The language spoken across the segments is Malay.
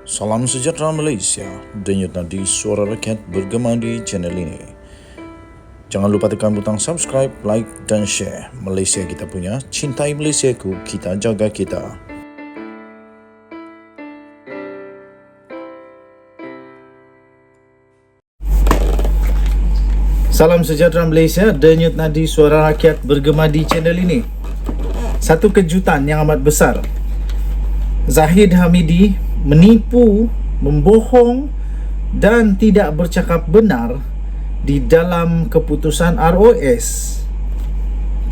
Salam sejahtera Malaysia, denyut nadi suara rakyat bergema di channel ini. Jangan lupa tekan butang subscribe, like dan share. Malaysia kita punya, cintai Malaysiaku, kita jaga kita. Salam sejahtera Malaysia, denyut nadi suara rakyat bergema di channel ini. Satu kejutan yang amat besar. Zahid Hamidi menipu, membohong dan tidak bercakap benar di dalam keputusan ROS.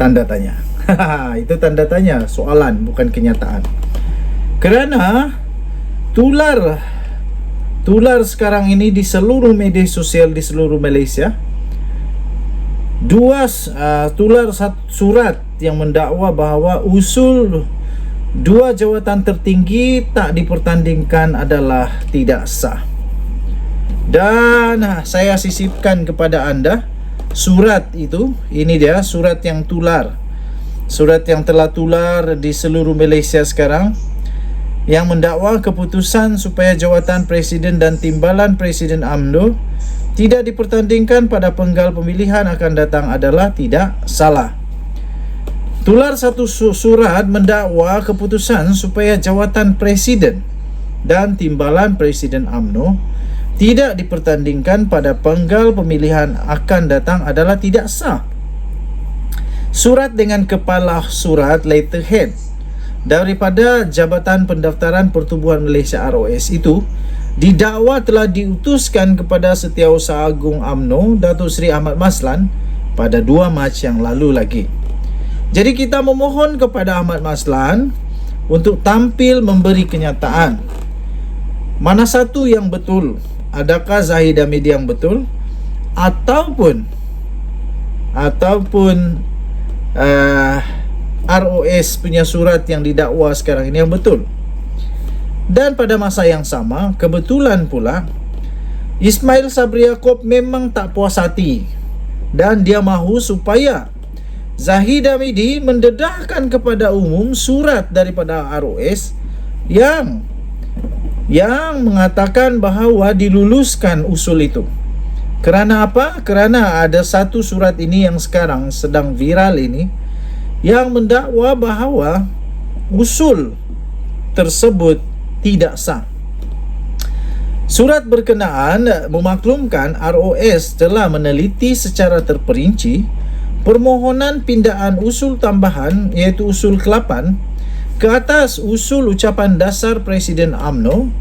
Tanda tanya. Itu tanda tanya, soalan bukan kenyataan. Kerana tular sekarang ini di seluruh media sosial di seluruh Malaysia, tular surat yang mendakwa bahawa usul dua jawatan tertinggi tak dipertandingkan adalah tidak sah. Dan saya sisipkan kepada anda surat itu. Ini dia surat yang tular, surat yang telah tular di seluruh Malaysia sekarang, yang mendakwa keputusan supaya jawatan Presiden dan Timbalan Presiden UMNO tidak dipertandingkan pada penggal pemilihan akan datang adalah tidak salah. Tular satu surat mendakwa keputusan supaya jawatan Presiden dan Timbalan Presiden UMNO tidak dipertandingkan pada penggal pemilihan akan datang adalah tidak sah. Surat dengan kepala surat letterhead daripada Jabatan Pendaftaran Pertubuhan Malaysia ROS itu didakwa telah diutuskan kepada Setiausaha Agung UMNO Datuk Seri Ahmad Maslan pada 2 Mac yang lalu lagi. Jadi kita memohon kepada Ahmad Maslan untuk tampil memberi kenyataan. Mana satu yang betul? Adakah Zahid Hamidi yang betul? Ataupun ROS punya surat yang didakwa sekarang ini yang betul? Dan pada masa yang sama, kebetulan pula Ismail Sabri Yaakob memang tak puas hati dan dia mahu supaya Zahid Hamidi mendedahkan kepada umum surat daripada ROS yang mengatakan bahawa diluluskan usul itu. Kerana apa? Kerana ada satu surat ini yang sekarang sedang viral ini yang mendakwa bahawa usul tersebut tidak sah. Surat berkenaan memaklumkan ROS telah meneliti secara terperinci permohonan pindaan usul tambahan iaitu usul ke-8 ke atas usul ucapan dasar Presiden UMNO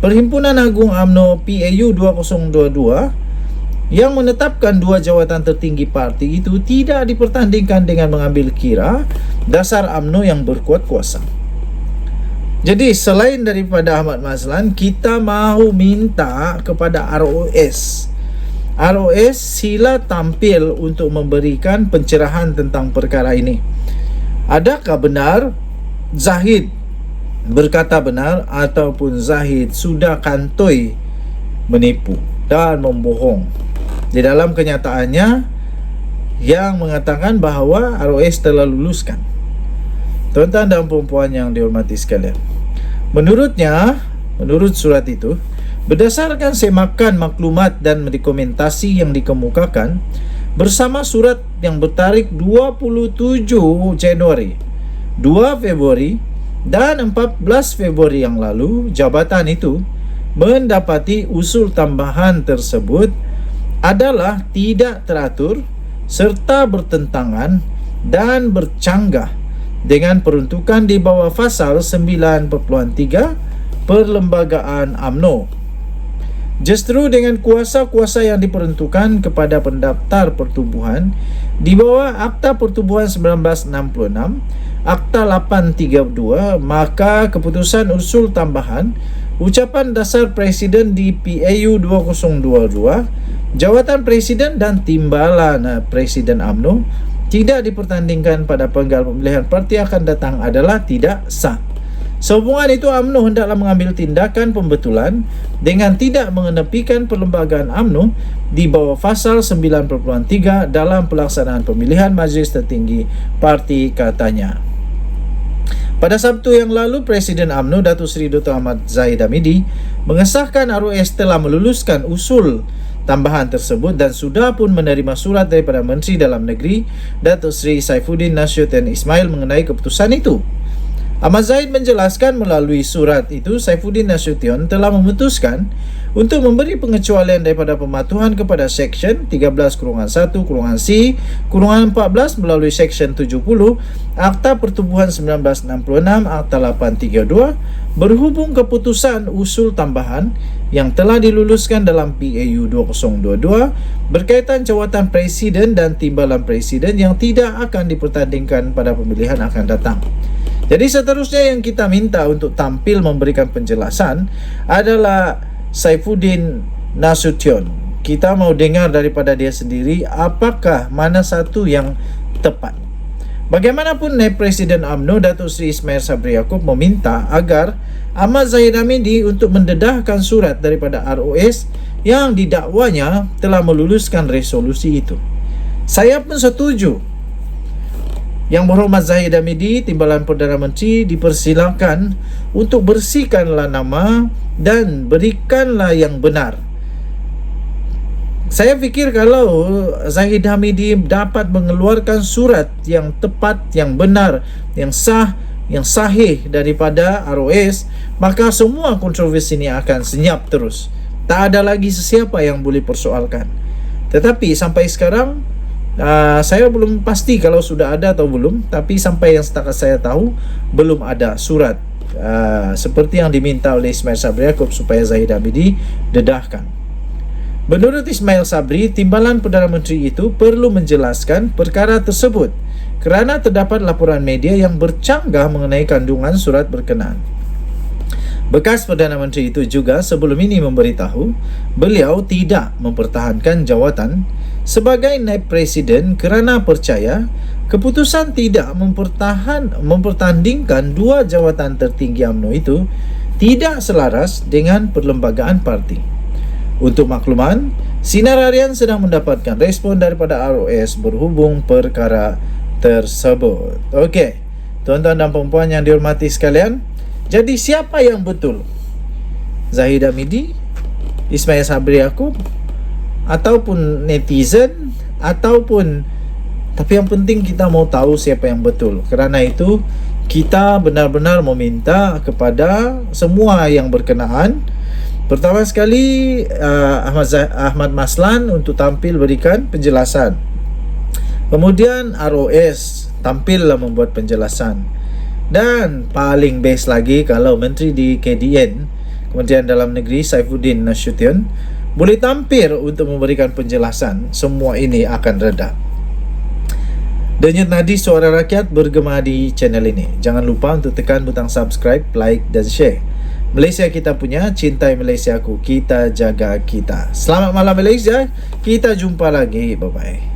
Perhimpunan Agung UMNO PAU 2022 yang menetapkan dua jawatan tertinggi parti itu tidak dipertandingkan dengan mengambil kira dasar UMNO yang berkuat kuasa. Jadi selain daripada Ahmad Maslan, kita mahu minta kepada ROS sila tampil untuk memberikan pencerahan tentang perkara ini. Adakah benar Zahid berkata benar ataupun Zahid sudah kantoi menipu dan membohong? Di dalam kenyataannya yang mengatakan bahawa ROS telah luluskan. Tuan-tuan dan puan-puan yang dihormati sekalian, menurut surat itu, berdasarkan semakan maklumat dan dokumentasi yang dikemukakan bersama surat yang bertarikh 27 Januari, 2 Februari dan 14 Februari yang lalu, jabatan itu mendapati usul tambahan tersebut adalah tidak teratur serta bertentangan dan bercanggah dengan peruntukan di bawah pasal 9.3 Perlembagaan UMNO. Justru dengan kuasa-kuasa yang diperuntukkan kepada pendaftar pertubuhan di bawah Akta Pertubuhan 1966, Akta 832, maka keputusan usul tambahan ucapan dasar Presiden di PAU 2022, jawatan Presiden dan Timbalan Presiden UMNO tidak dipertandingkan pada penggal pemilihan parti akan datang adalah tidak sah. Sehubungan itu, UMNO hendaklah mengambil tindakan pembetulan dengan tidak mengenepikan perlembagaan UMNO di bawah pasal 9.3 dalam pelaksanaan pemilihan majlis tertinggi parti, katanya. Pada Sabtu yang lalu, Presiden UMNO Datuk Seri Dr. Ahmad Zahid Hamidi mengesahkan ROS telah meluluskan usul tambahan tersebut dan sudah pun menerima surat daripada Menteri Dalam Negeri Datuk Seri Saifuddin Nasution Ismail mengenai keputusan itu. Ahmad Zahid menjelaskan melalui surat itu, Saifuddin Nasution telah memutuskan untuk memberi pengecualian daripada pematuhan kepada Seksyen 13-1-C-14 melalui Seksyen 70 Akta Pertubuhan 1966 Akta 832 berhubung keputusan usul tambahan yang telah diluluskan dalam PAU 2022 berkaitan jawatan Presiden dan Timbalan Presiden yang tidak akan dipertandingkan pada pemilihan akan datang. Jadi seterusnya yang kita minta untuk tampil memberikan penjelasan adalah Saifuddin Nasution. Kita mau dengar daripada dia sendiri apakah mana satu yang tepat. Bagaimanapun, Naib Presiden UMNO Datuk Seri Ismail Sabri Yaakob meminta agar Ahmad Zahid Hamidi untuk mendedahkan surat daripada ROS yang didakwanya telah meluluskan resolusi itu. Saya pun setuju. Yang Berhormat Zahid Hamidi, Timbalan Perdana Menteri, dipersilakan untuk bersihkanlah nama dan berikanlah yang benar. Saya fikir kalau Zahid Hamidi dapat mengeluarkan surat yang tepat, yang benar, yang sah, yang sahih daripada ROS, maka semua kontroversi ini akan senyap terus. Tak ada lagi sesiapa yang boleh persoalkan. Tetapi sampai sekarang saya belum pasti kalau sudah ada atau belum, tapi sampai yang setakat saya tahu belum ada surat seperti yang diminta oleh Ismail Sabri Yaakob supaya Zahid Hamidi dedahkan. Menurut Ismail Sabri, Timbalan Perdana Menteri itu perlu menjelaskan perkara tersebut kerana terdapat laporan media yang bercanggah mengenai kandungan surat berkenaan. Bekas Perdana Menteri itu juga sebelum ini memberitahu beliau tidak mempertahankan jawatan sebagai Naib Presiden kerana percaya keputusan tidak mempertandingkan dua jawatan tertinggi UMNO itu tidak selaras dengan perlembagaan parti. Untuk makluman, Sinar Harian sedang mendapatkan respon daripada ROS berhubung perkara tersebut. Okey, tuan-tuan dan puan-puan yang dihormati sekalian, jadi siapa yang betul? Zahid Hamidi, Ismail Sabri Yaakob, ataupun netizen, ataupun, tapi yang penting kita mau tahu siapa yang betul. Kerana itu kita benar-benar meminta kepada semua yang berkenaan, pertama sekali Ahmad Maslan untuk tampil berikan penjelasan. Kemudian ROS tampillah membuat penjelasan. Dan paling best lagi kalau Menteri di KDN, Kementerian Dalam Negeri, Saifuddin Nasution boleh tampil untuk memberikan penjelasan. Semua ini akan reda. Denyut nadi suara rakyat bergema di channel ini. Jangan lupa untuk tekan butang subscribe, like dan share. Malaysia kita punya, cintai Malaysiaku, kita jaga kita. Selamat malam Malaysia. Kita jumpa lagi. Bye-bye.